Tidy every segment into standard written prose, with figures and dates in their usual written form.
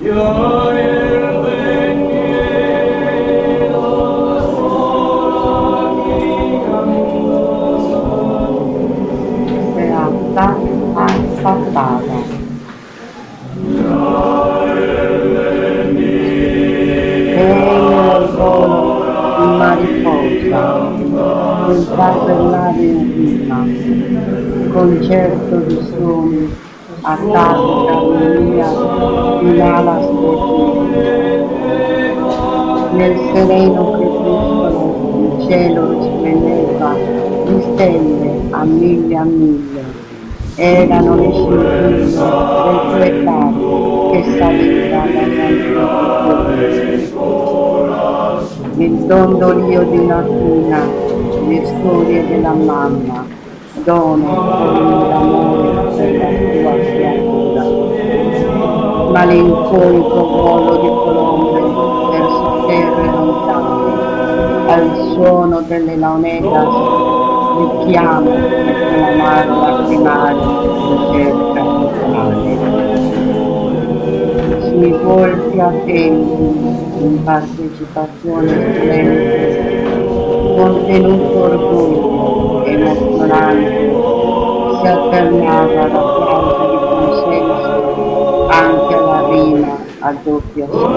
Serata asfaltata. Sei volo in mariposa, entrato nell'aria viva, concerto di suoni, attatica armonia di un'ala splendente. Nel sereno crepuscolo il cielo risplendeva di stelle a mille, erano le scintille del tuo che saliva dagli antichi fiori. Il dondolio di una cuna, le storie della mamma, dono con l'amore per la tua creatura. Malinconico volo di colombe verso terre lontane, al suono delle laonedas, richiamo con l'amaro lacrimario ricerca locale. Sui volti attenti, in partecipazione silente, contenuto orgoglio emozionante, si alternava l'applauso di consenso anche alla rima a doppio senso.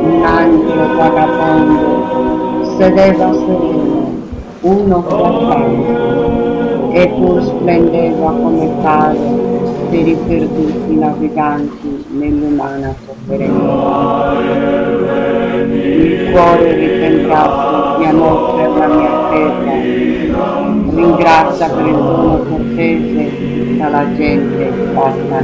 Un angelo vagabondo sedeva sereno, uno frappante, e pur splendeva come tale per i perduti naviganti nell'umana sofferenza. Il cuore ritemprato di amor per la mia terra, ringrazia per il dono cortese tutta la gente fatta.